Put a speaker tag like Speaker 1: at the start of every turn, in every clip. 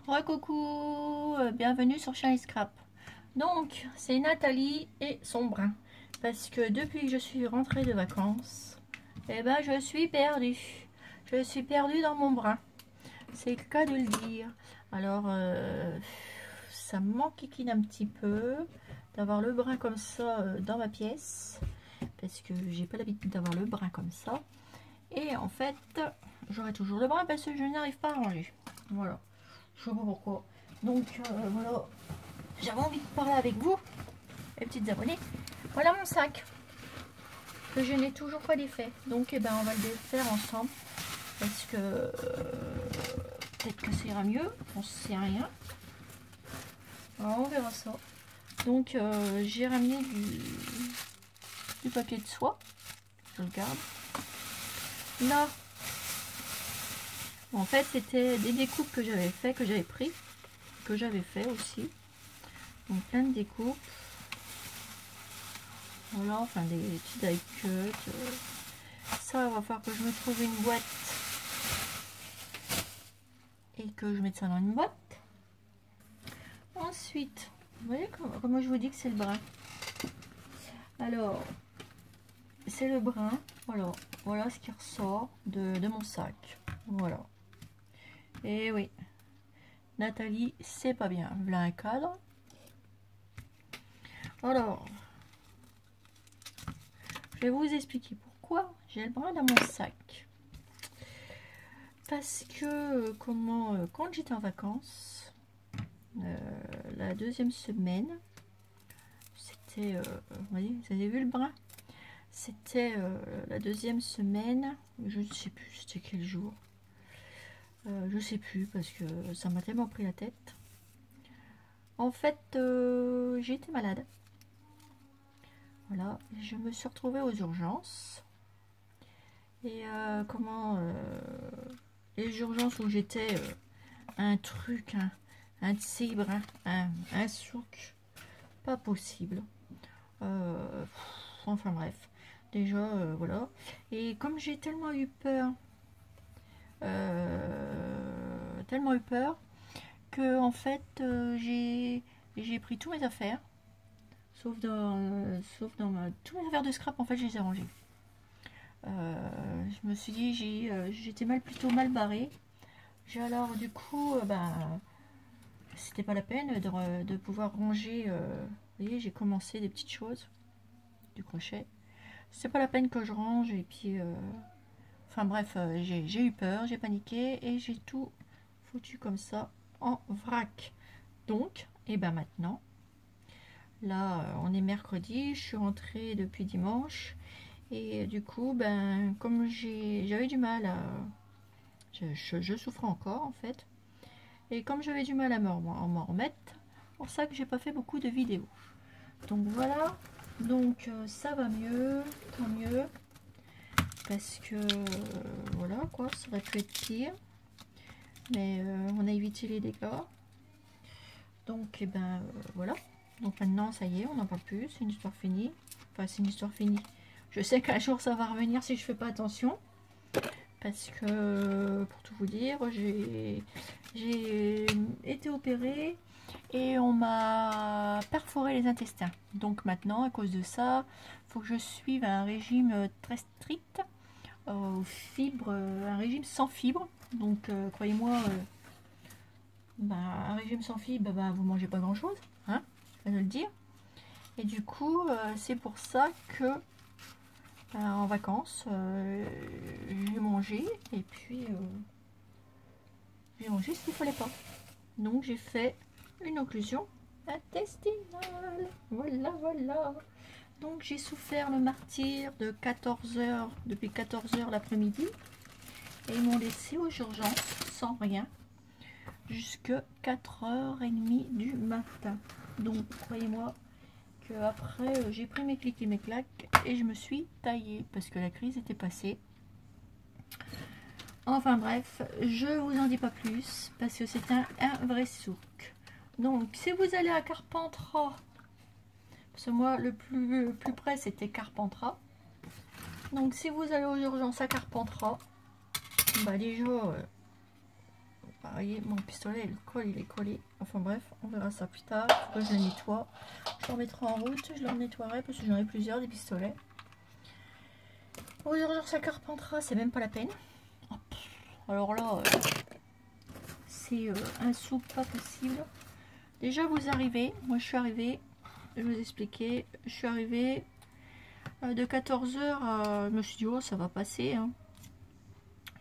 Speaker 1: Recoucou, bienvenue sur Shiny Scrap. Donc, c'est Nathalie et son brin. Parce que depuis que je suis rentrée de vacances, eh ben, je suis perdue. Je suis perdue dans mon brin. C'est le cas de le dire. Alors, ça me manquine un petit peu d'avoir le brin comme ça dans ma pièce. Parce que j'ai pas l'habitude d'avoir le brin comme ça. Et en fait, j'aurai toujours le brin parce que je n'arrive pas à ranger. Voilà. Je sais pas pourquoi. Donc voilà, j'avais envie de parler avec vous, les petites abonnées. Voilà mon sac que je n'ai toujours pas défait. Donc eh ben, on va le défaire ensemble parce que peut-être que ça ira mieux. On ne sait rien. Alors, on verra ça. Donc j'ai ramené du papier de soie. Je le garde. Là, en fait, c'était des découpes que j'avais fait, que j'avais pris, que j'avais fait aussi. Donc plein de découpes. Voilà, enfin des petits die cuts. Ça, il va falloir que je me trouve une boîte et que je mette ça dans une boîte. Ensuite, vous voyez comment je vous dis que c'est le brin. Alors, c'est le brin. Voilà, voilà ce qui ressort de mon sac. Voilà. Et oui, Nathalie, c'est pas bien. Voilà un cadre. Alors, je vais vous expliquer pourquoi j'ai le brin dans mon sac. Parce que quand j'étais en vacances, la deuxième semaine, c'était, vous voyez, vous avez vu le brin? C'était la deuxième semaine, je ne sais plus c'était quel jour. Je sais plus parce que ça m'a tellement pris la tête. En fait, j'ai été malade. Voilà, je me suis retrouvée aux urgences. Et les urgences où j'étais, un truc, un tigre, un souk, pas possible. Enfin bref, déjà voilà. Et comme j'ai tellement eu peur, que en fait j'ai pris tous mes affaires, sauf dans toutes mes affaires de scrap, en fait je les ai rangées. Je me suis dit j'étais plutôt mal barrée. Alors du coup c'était pas la peine de pouvoir ranger. Vous voyez, j'ai commencé des petites choses, du crochet. C'est pas la peine que je range et puis enfin bref, j'ai eu peur, j'ai paniqué et j'ai tout foutu comme ça en vrac. Donc et ben maintenant là on est mercredi, je suis rentrée depuis dimanche et du coup ben comme j'avais du mal à je souffrais encore en fait, et comme j'avais du mal à m'en remettre, c'est pour ça que j'ai pas fait beaucoup de vidéos. Donc voilà, donc ça va mieux, tant mieux, parce que voilà quoi, ça aurait pu être pire, mais on a évité les dégâts. Donc et ben voilà, donc maintenant ça y est, on n'en parle plus, c'est une histoire finie. Enfin c'est une histoire finie, je sais qu'un jour ça va revenir si je fais pas attention, parce que pour tout vous dire, j'ai été opérée et on m'a perforé les intestins. Donc maintenant, à cause de ça, il faut que je suive un régime très strict, aux fibres, un régime sans fibres. Donc croyez-moi, un régime sans fibres, vous mangez pas grand chose, hein, je vais le dire. Et du coup, c'est pour ça que en vacances, j'ai mangé et puis j'ai mangé ce qu'il fallait pas. Donc j'ai fait une occlusion intestinale. Voilà, voilà. Donc j'ai souffert le martyre de 14 h, depuis 14 h l'après-midi. Et ils m'ont laissé aux urgences sans rien jusqu'à 4h30 du matin. Donc croyez-moi que après j'ai pris mes clics et mes claques et je me suis taillée parce que la crise était passée. Enfin bref, je vous en dis pas plus parce que c'est un vrai souk. Donc si vous allez à Carpentras, parce que moi le plus près c'était Carpentras. Donc si vous allez aux urgences à Carpentras, déjà vous voyez, mon pistolet, le col, il est collé. Enfin bref, on verra ça plus tard. Faut que je le nettoie. Je le remettrai en route. Je le nettoierai parce que j'en ai plusieurs des pistolets. Aux urgences à Carpentras, c'est même pas la peine. Alors là, c'est un sou pas possible. Déjà, vous arrivez. Moi, je suis arrivée. Je vais vous expliquer. Je suis arrivée de 14 h à... Je me suis dit, oh, ça va passer. Hein,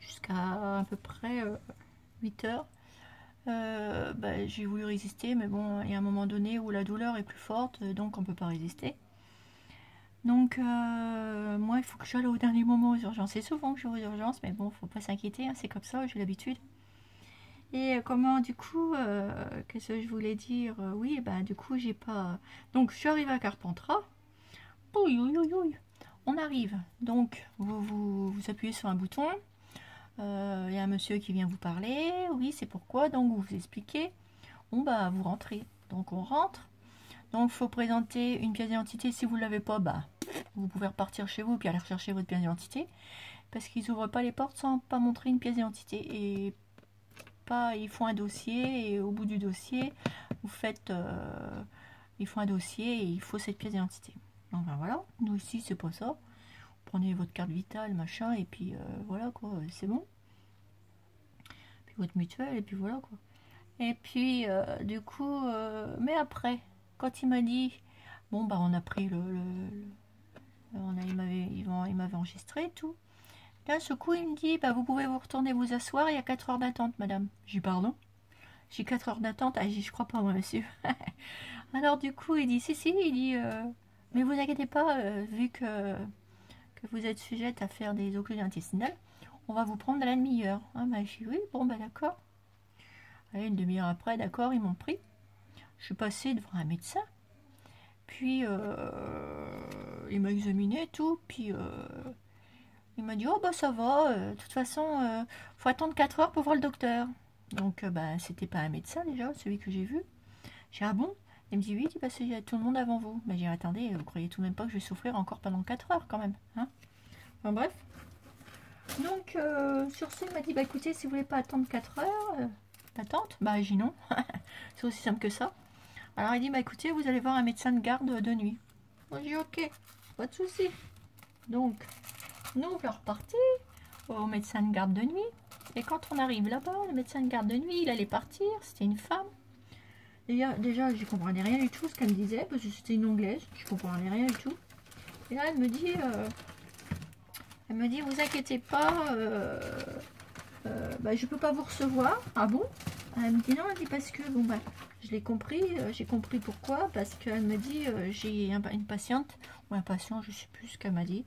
Speaker 1: jusqu'à à peu près 8 h. J'ai voulu résister, mais bon, il y a un moment donné où la douleur est plus forte, donc on peut pas résister. Donc, moi, il faut que j'aille au dernier moment aux urgences. C'est souvent que je vais aux urgences, mais bon, faut pas s'inquiéter, hein, c'est comme ça, j'ai l'habitude. Et comment, du coup, qu'est-ce que je voulais dire? Oui, du coup, j'ai pas... Donc, je suis arrivée à Carpentras. On arrive. Donc, vous appuyez sur un bouton. Il y a un monsieur qui vient vous parler. Oui, c'est pourquoi. Donc, vous expliquez. Bon, vous rentrez. Donc, on rentre. Donc, il faut présenter une pièce d'identité. Si vous ne l'avez pas, vous pouvez repartir chez vous puis aller rechercher votre pièce d'identité. Parce qu'ils n'ouvrent pas les portes sans pas montrer une pièce d'identité. Et ils font un dossier. Et au bout du dossier, vous faites... ils font un dossier et il faut cette pièce d'identité. Donc, voilà. Nous, ici, c'est pas ça. Vous prenez votre carte vitale, machin, et puis voilà, quoi. C'est bon. Puis votre mutuelle, et puis voilà, quoi. Et puis, du coup... mais après... Quand il m'a dit, bon, on a pris il m'avait enregistré et tout. D'un ce coup, il me dit, vous pouvez vous retourner vous asseoir, il y a 4 heures d'attente, madame. J'ai dit, pardon? J'ai 4 heures d'attente. Ah, je crois pas, moi, monsieur. Alors, du coup, il dit, si, il dit, mais vous inquiétez pas, vu que vous êtes sujette à faire des occlusions intestinales, on va vous prendre à la demi-heure. Ah, j'ai dit, oui, bon, d'accord. Allez, une demi-heure après, d'accord, ils m'ont pris. Je suis passée devant un médecin, puis il m'a examiné et tout, puis il m'a dit, oh ça va, de toute façon, faut attendre 4 heures pour voir le docteur. Donc, c'était pas un médecin déjà, celui que j'ai vu. J'ai dit, ah bon? Il me dit, oui, parce qu'il y a tout le monde avant vous. Mais j'ai dit, attendez, vous croyez tout de même pas que je vais souffrir encore pendant 4 heures quand même, hein? Enfin bref. Donc, sur ce, il m'a dit, écoutez, si vous voulez pas attendre 4 heures d'attente, j'ai dit non. C'est aussi simple que ça. Alors il dit, écoutez, vous allez voir un médecin de garde de nuit. Moi j'ai dit, ok, pas de souci. Donc, nous on est reparti au médecin de garde de nuit. Et quand on arrive là-bas, le médecin de garde de nuit, il allait partir, c'était une femme. Déjà, je comprenais rien du tout ce qu'elle me disait, parce que c'était une anglaise, je comprenais rien du tout. Et là, elle me dit, vous inquiétez pas, je peux pas vous recevoir. Ah bon? Elle me dit non, elle dit parce que, je l'ai compris, j'ai compris pourquoi, parce qu'elle me dit, j'ai une patiente, ou un patient, je sais plus ce qu'elle m'a dit,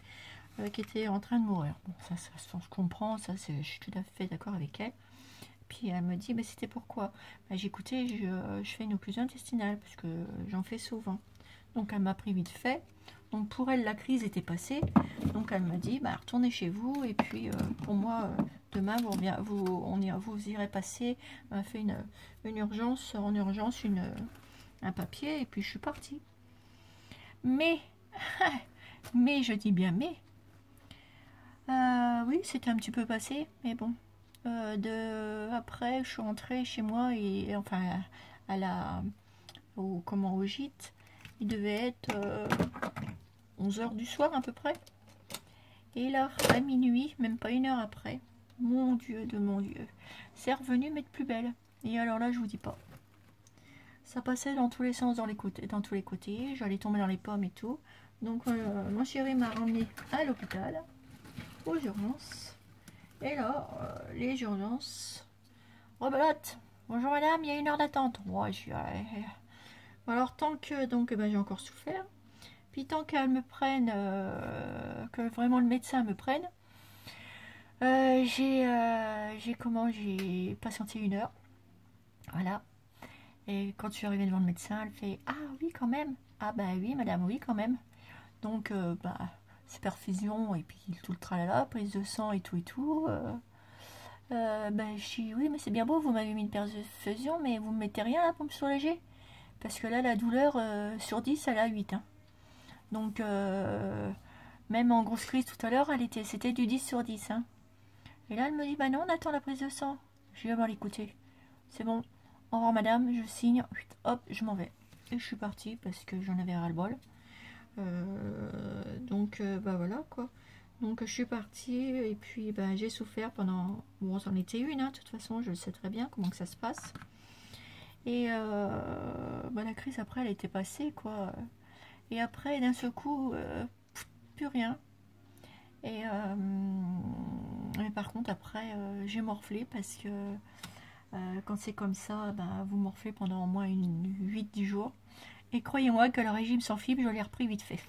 Speaker 1: qui était en train de mourir. Bon, ça je comprends, je suis tout à fait d'accord avec elle. Puis elle me dit, c'était pourquoi? J'ai écouté, je fais une occlusion intestinale, parce que j'en fais souvent. Donc elle m'a pris vite fait. Donc pour elle, la crise était passée. Donc elle me dit, retournez chez vous. Et puis pour moi, demain, vous irez passer. Elle m'a fait une urgence, en urgence, un papier. Et puis je suis partie. Mais, je dis bien mais. Oui, c'était un petit peu passé. Mais bon. Après, je suis rentrée chez moi. Et enfin, au gîte. Il devait être 11 h du soir à peu près. Et là, à minuit, même pas 1 heure après, mon Dieu de mon Dieu, c'est revenu mais de plus belle. Et alors là, je vous dis pas. Ça passait dans tous les sens, dans tous les côtés. J'allais tomber dans les pommes et tout. Donc, mon chéri m'a ramené à l'hôpital, aux urgences. Et là, les urgences. Rebelote, bonjour madame, il y a 1 heure d'attente. Ouais, alors, tant que j'ai encore souffert, puis tant qu'elle me prenne, que vraiment le médecin me prenne, j'ai patienté 1 heure. Voilà. Et quand je suis arrivée devant le médecin, elle fait, ah oui, quand même. Ah oui, madame, oui, quand même. Donc, superfusion, et puis tout le tralala, prise de sang et tout et tout. Je dis, oui, mais c'est bien beau, vous m'avez mis une perfusion, mais vous me mettez rien là pour me soulager? Parce que là, la douleur, sur 10, elle est à 8. Hein. Donc, même en grosse crise tout à l'heure, c'était du 10 sur 10. Hein. Et là, elle me dit, non, on attend la prise de sang. Je dis, écoutez, c'est bon, au revoir madame, je signe, hop, je m'en vais. Et je suis partie parce que j'en avais ras-le-bol. Donc bah voilà quoi. Donc je suis partie et puis bah, j'ai souffert pendant... Bon, c'en était une, hein, de toute façon, je le sais très bien comment que ça se passe. Et bah, la crise après, elle était passée quoi. Et après, d'un seul coup, plus rien. Et mais par contre, après, j'ai morflé parce que quand c'est comme ça, bah, vous morflez pendant au moins 8-10 jours. Et croyez-moi que le régime sans fibre, je l'ai repris vite fait.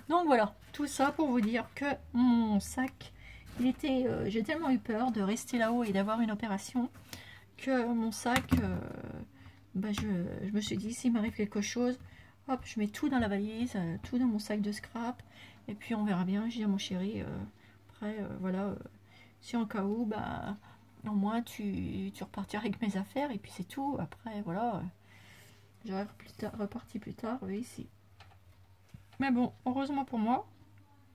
Speaker 1: Donc voilà, tout ça pour vous dire que mon sac, il était, j'ai tellement eu peur de rester là-haut et d'avoir une opération que mon sac, bah, je me suis dit, s'il m'arrive quelque chose, hop, je mets tout dans la valise, tout dans mon sac de scrap, et puis on verra bien. Je dis à mon chéri, après, voilà, si en cas où, bah, au moins tu repartiras avec mes affaires, et puis c'est tout. Après, voilà. J'aurais reparti plus tard, oui, ici. Mais bon, heureusement pour moi,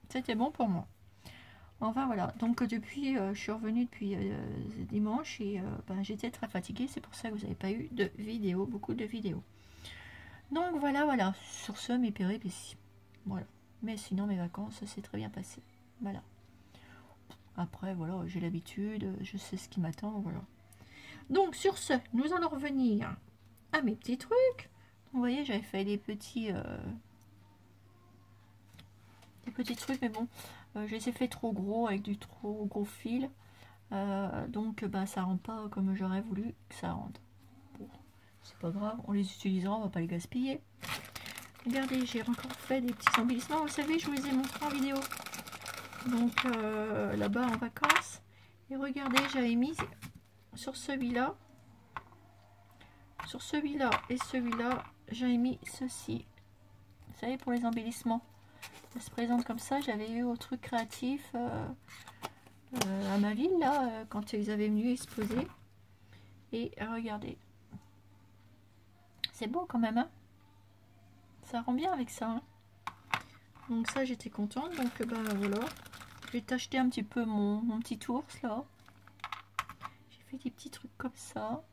Speaker 1: c'était bon pour moi. Enfin voilà, donc depuis, je suis revenue depuis dimanche et ben, j'étais très fatiguée. C'est pour ça que vous n'avez pas eu de vidéos, beaucoup de vidéos. Donc voilà, voilà, sur ce, mes péripéties. Voilà. Mais sinon, mes vacances, ça s'est très bien passé. Voilà. Après, voilà, j'ai l'habitude, je sais ce qui m'attend, voilà. Donc sur ce, nous allons revenir à mes petits trucs. Vous voyez, j'avais fait des petits trucs, mais bon, je les ai fait trop gros avec du trop gros fil. Donc bah, ça rend pas comme j'aurais voulu que ça rende. Bon, c'est pas grave, on les utilisera, on va pas les gaspiller. Regardez, j'ai encore fait des petits embellissements. Vous savez, je vous les ai montrés en vidéo. Donc là-bas en vacances. Et regardez, j'avais mis sur celui-là. Sur celui-là et celui-là, j'avais mis ceci. Vous savez, pour les embellissements. Ça se présente comme ça. J'avais eu au truc créatif à ma ville, là, quand ils avaient venu exposer. Et regardez. C'est beau quand même, hein. Ça rend bien avec ça, hein. Donc ça, j'étais contente. Donc bah voilà. Je vais t'acheter un petit peu mon petit ours, là. J'ai fait des petits trucs comme ça.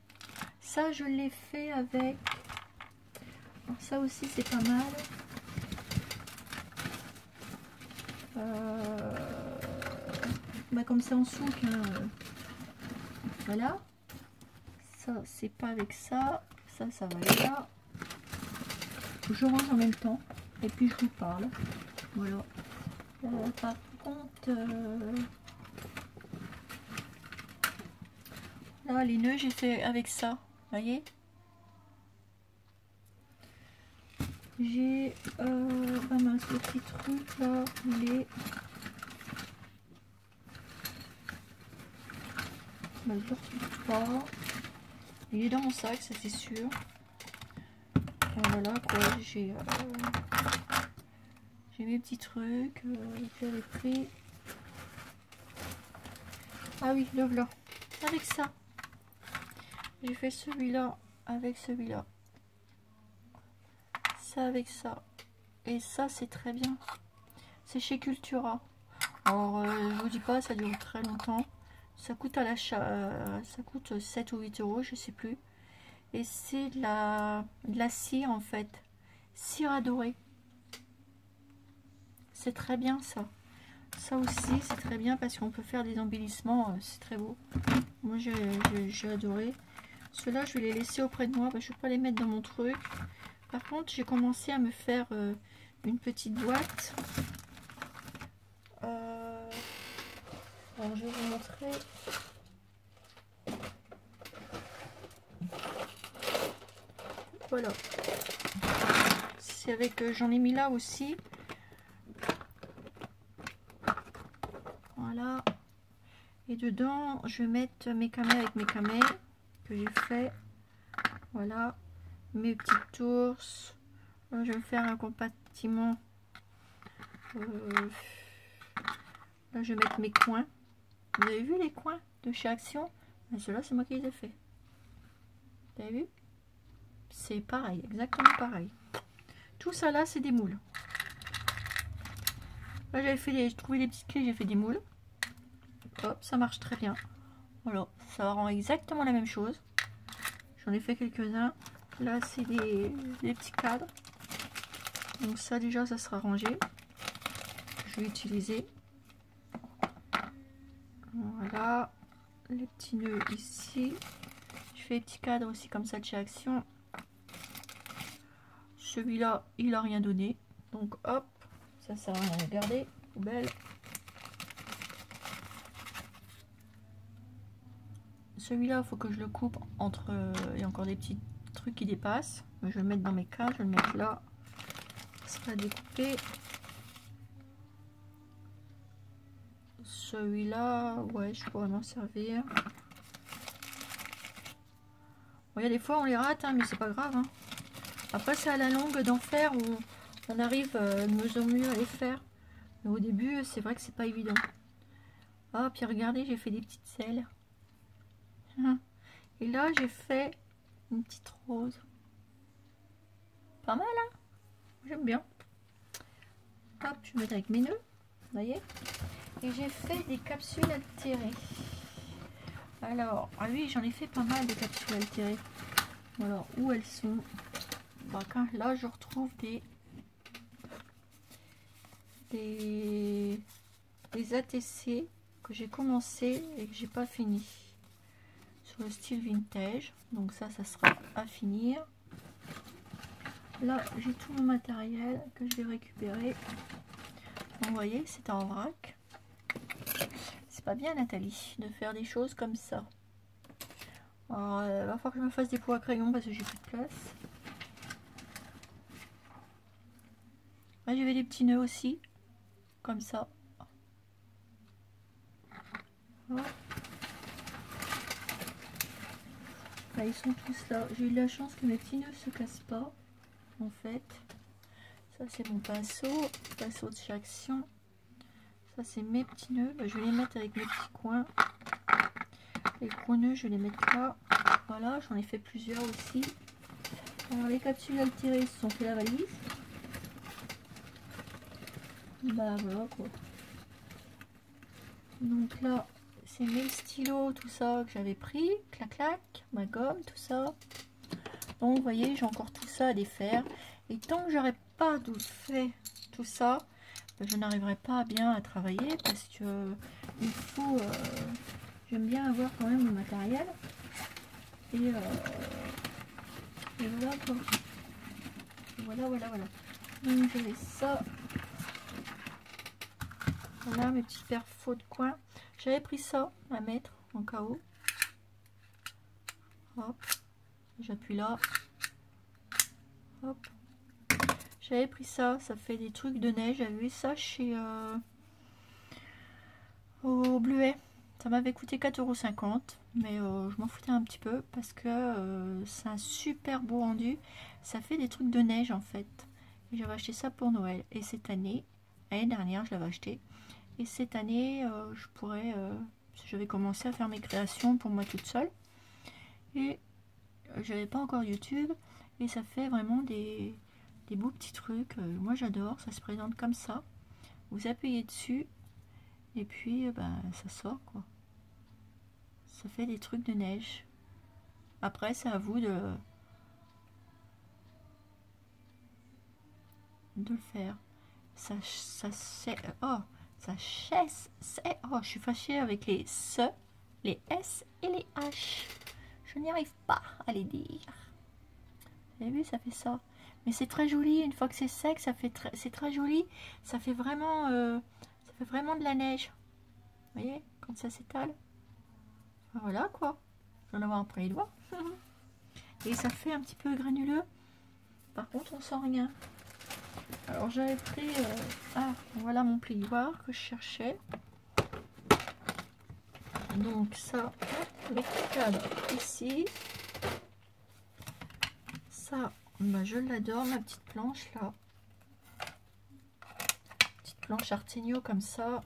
Speaker 1: Ça, je l'ai fait avec... Alors ça aussi, c'est pas mal. Bah comme c'est en souk, hein, voilà. Ça, c'est pas avec ça. Ça va aller là. Je range en même temps. Et puis, je vous parle. Voilà. Par contre... là, les nœuds, j'ai fait avec ça. Vous voyez? J'ai pas mal ce petit truc là, il est... bah, je le retrouve pas. Il est dans mon sac, ça c'est sûr. Voilà quoi, j'ai mes petits trucs que j'avais pris. Ah oui, le blanc. Avec ça. J'ai fait celui-là avec celui-là. Ça avec ça. Et ça c'est très bien. C'est chez Cultura. Alors je vous dis pas, ça dure très longtemps. Ça coûte à l'achat, ça coûte 7 ou 8 euros, je sais plus. Et c'est de la cire en fait. Cire adorée. C'est très bien ça. Ça aussi c'est très bien parce qu'on peut faire des embellissements, c'est très beau. Moi j'ai adoré. Ceux-là je vais les laisser auprès de moi, je ne vais pas les mettre dans mon truc. Par contre j'ai commencé à me faire une petite boîte. Alors je vais vous montrer. Voilà. C'est avec, j'en ai mis là aussi. Voilà. Et dedans, je vais mettre mes camels avec mes camels que j'ai fait. Voilà. Mes petites ours. Là, je vais me faire un compartiment. Là, je vais mettre mes coins. Vous avez vu les coins de chez Action? Ceux-là, c'est moi qui les ai fait. Vous avez vu? C'est pareil, exactement pareil. Tout ça là, c'est des moules. Là, j'avais fait j'ai trouvé les petites clés, j'ai fait des moules. Hop, ça marche très bien. Voilà, ça rend exactement la même chose. J'en ai fait quelques-uns. Là, c'est des petits cadres. Donc ça, déjà, ça sera rangé. Je vais utiliser. Voilà. Les petits nœuds ici. Je fais des petits cadres aussi comme ça de chez Action. Celui-là, il a rien donné. Donc hop, ça sert à rien à garder. Poubelle. Celui-là, il faut que je le coupe entre... il y a encore des petits trucs qui dépassent. Je vais le mettre dans mes cases. Je vais le mettre là. Ça sera découpé. Celui-là, ouais, je pourrais m'en servir. Bon, il y a des fois, on les rate, hein, mais c'est pas grave. Hein. Après, c'est à la longue d'en faire où on arrive de mieux en mieux à les faire. Mais au début, c'est vrai que c'est pas évident. Ah, puis regardez, j'ai fait des petites selles. Et là, j'ai fait une petite rose. Pas mal, hein? J'aime bien. Hop, je vais mettre avec mes nœuds. Vous voyez? Et j'ai fait des capsules altérées. Alors, ah oui, j'en ai fait pas mal de capsules altérées. Alors, où elles sont? Bah, là, je retrouve des ATC que j'ai commencé et que j'ai pas fini. Sur le style vintage. Donc ça sera à finir. Là, j'ai tout mon matériel que je vais récupérer. Vous voyez, c'est en vrac. C'est pas bien, Nathalie, de faire des choses comme ça. Alors, il va falloir que je me fasse des pots à crayon parce que j'ai plus de place. Là, j'avais des petits nœuds aussi, comme ça. Voilà. Là, ils sont tous là. J'ai eu de la chance que mes petits nœuds se cassent pas, en fait. Ça, c'est mon pinceau de chez Action. Ça, c'est mes petits nœuds. Je vais les mettre avec mes petits coins. Les gros nœuds, je vais les mettre là. Voilà, j'en ai fait plusieurs aussi. Alors, les capsules altérées se sont fait la valise. Bah voilà quoi. Donc là, c'est mes stylos, tout ça que j'avais pris. Clac clac, ma gomme, tout ça. Donc vous voyez, j'ai encore tout ça à défaire. Et tant que j'aurai pas fait tout ça, je n'arriverai pas bien à travailler parce que il faut... j'aime bien avoir quand même le matériel. Et voilà quoi. Voilà. Donc j'avais ça. Voilà mes petits perfos de coin. J'avais pris ça à mettre en KO. Hop. J'appuie là. Hop. J'avais pris ça. Ça fait des trucs de neige. J'avais vu ça chez au Bleuet. Ça m'avait coûté 4,50 €. Mais je m'en foutais un petit peu parce que c'est un super beau rendu. Ça fait des trucs de neige en fait. J'avais acheté ça pour Noël. Et cette année, l'année dernière, je l'avais acheté. Et cette année, je pourrais... je vais commencer à faire mes créations pour moi toute seule. Et je n'avais pas encore YouTube. Et ça fait vraiment des beaux petits trucs. Moi, j'adore. Ça se présente comme ça. Vous appuyez dessus. Et puis, ça sort, quoi. Ça fait des trucs de neige. Après, c'est à vous de le faire. Ça c'est... Oh, ça chasse... Oh, je suis fâchée avec les S, les S et les H. Je n'y arrive pas à les dire. Vous avez vu, ça fait ça. Mais c'est très joli. Une fois que c'est sec, c'est très joli. Ça fait vraiment de la neige. Vous voyez, quand ça s'étale. Voilà quoi. Je vais en avoir après les doigts. Et ça fait un petit peu granuleux. Par contre, on sent rien. Alors j'avais pris... ah, voilà mon plioir que je cherchais. Donc ça, les cadres ici. Ça, je l'adore, ma petite planche là. Petite planche Artigno comme ça.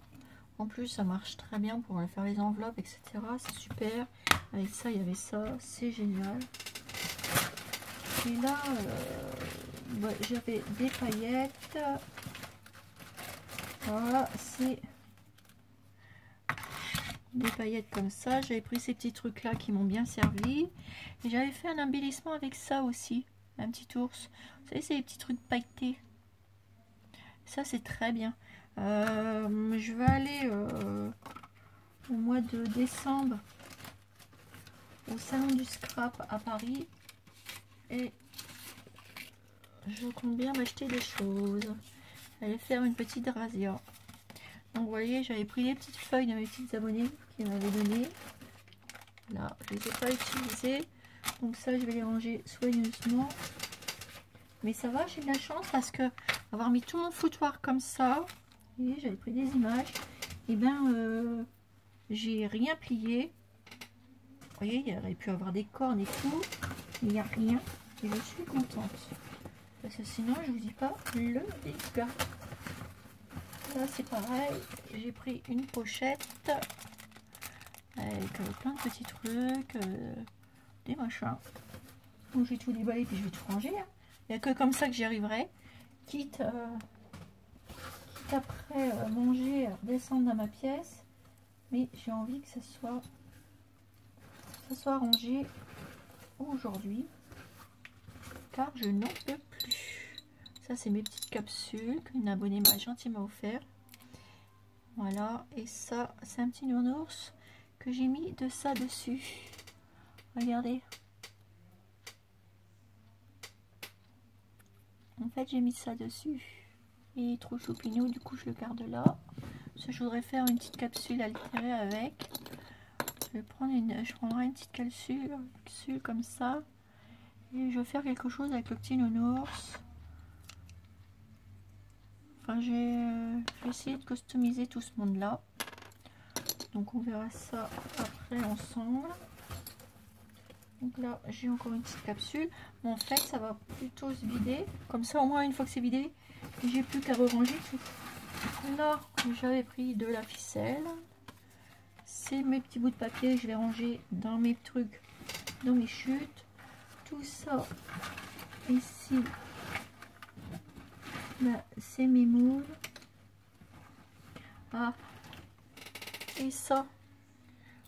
Speaker 1: En plus, ça marche très bien pour faire les enveloppes, etc. C'est super. Avec ça, il y avait ça. C'est génial. Et là, j'avais des paillettes. Voilà, c'est... des paillettes comme ça. J'avais pris ces petits trucs là qui m'ont bien servi. Et j'avais fait un embellissement avec ça aussi. Un petit ours. Vous savez, c'est les petits trucs pailletés. Ça, c'est très bien. Je vais aller au mois de décembre au salon du scrap à Paris. Et je compte bien m'acheter des choses. Aller faire une petite razzia. Donc vous voyez, j'avais pris les petites feuilles de mes petites abonnées qui m'avaient donné. Là, je ne les ai pas utilisées. Donc ça, je vais les ranger soigneusement. Mais ça va, j'ai de la chance parce que avoir mis tout mon foutoir comme ça, vous voyez, j'avais pris des images. Et ben, j'ai rien plié. Vous voyez, il y aurait pu avoir des cornes et tout. Il n'y a rien. Et je suis contente. Parce que sinon, je vous dis pas le dégât. Là, c'est pareil. J'ai pris une pochette avec plein de petits trucs, des machins. Donc, j'ai tout déballé puis je vais tout ranger. Hein. Il n'y a que comme ça que j'y arriverai. Quitte après manger, descendre dans ma pièce. Mais j'ai envie que ça soit rangé aujourd'hui. Car je n'en peux plus. Ça, c'est mes petites capsules qu'une abonnée m'a gentiment offert. Voilà. Et ça, c'est un petit nounours que j'ai mis de ça dessus. Regardez. En fait, j'ai mis ça dessus. Il est trop choupinou, du coup, je le garde là. Parce que je voudrais faire une petite capsule altérée avec. Je prendrai une petite capsule comme ça. Et je vais faire quelque chose avec le petit nounours. Enfin, je vais essayer de customiser tout ce monde-là. Donc, on verra ça après ensemble. Donc là, j'ai encore une petite capsule. Mais en fait, ça va plutôt se vider. Comme ça, au moins, une fois que c'est vidé, j'ai plus qu'à ranger tout. Là, j'avais pris de la ficelle. C'est mes petits bouts de papier. Je vais ranger dans mes trucs, dans mes chutes. Tout ça, ici, c'est mes moules. Ah, et ça.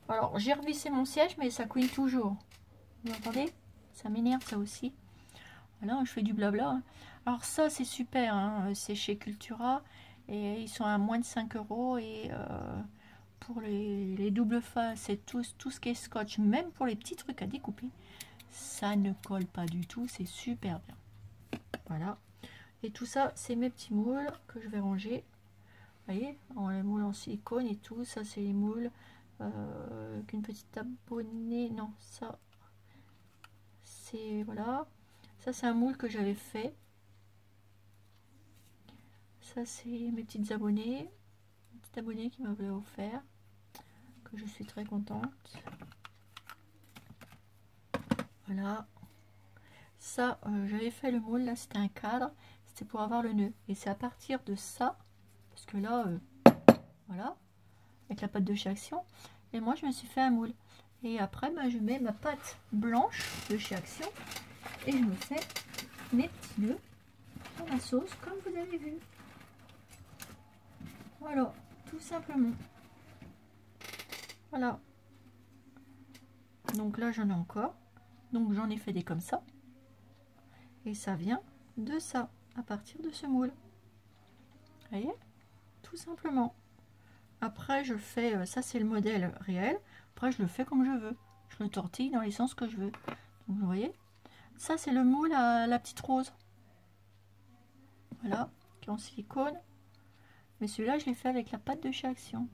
Speaker 1: Alors, j'ai revissé mon siège, mais ça couine toujours. Vous entendez? Ça m'énerve, ça aussi. Voilà, je fais du blabla. Hein. Alors ça, c'est super. Hein. C'est chez Cultura. Et ils sont à moins de 5 €. Et pour les doubles faces et tout ce qui est scotch, même pour les petits trucs à découper, ça ne colle pas du tout. C'est super bien. Voilà. Et tout ça, c'est mes petits moules que je vais ranger. Vous voyez, les moules en silicone et tout. Ça, c'est les moules qu'une petite abonnée. Non, ça, c'est... Voilà. Ça, c'est un moule que j'avais fait. Ça, c'est mes petites abonnées. Une petite abonnée qui m'avait offert. Que je suis très contente. Voilà. Ça, j'avais fait le moule. Là, c'était un cadre. C'était pour avoir le nœud. Et c'est à partir de ça. Parce que là, voilà. Avec la pâte de chez Action. Et moi, je me suis fait un moule. Et après, je mets ma pâte blanche de chez Action. Et je me fais mes petits nœuds dans la sauce, comme vous avez vu. Voilà, tout simplement. Voilà. Donc là, j'en ai encore. Donc j'en ai fait des comme ça. Et ça vient de ça, à partir de ce moule. Vous voyez? Tout simplement. Après, je fais... ça, c'est le modèle réel. Après, je le fais comme je veux. Je le tortille dans les sens que je veux. Donc, vous voyez? Ça, c'est le moule à la petite rose. Voilà, qui est en silicone. Mais celui-là, je l'ai fait avec la pâte de chez Action.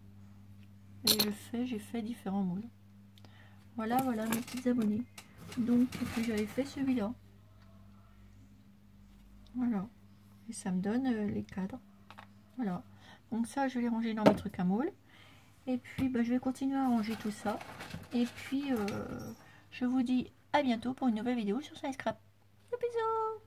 Speaker 1: Et j'ai fait différents moules. Voilà, voilà mes petites abonnées. Donc, j'avais fait celui-là. Voilà. Et ça me donne les cadres. Voilà. Donc ça, je vais les ranger dans mes trucs à moule. Et puis, je vais continuer à ranger tout ça. Et puis, je vous dis à bientôt pour une nouvelle vidéo sur Scrap. Bisous.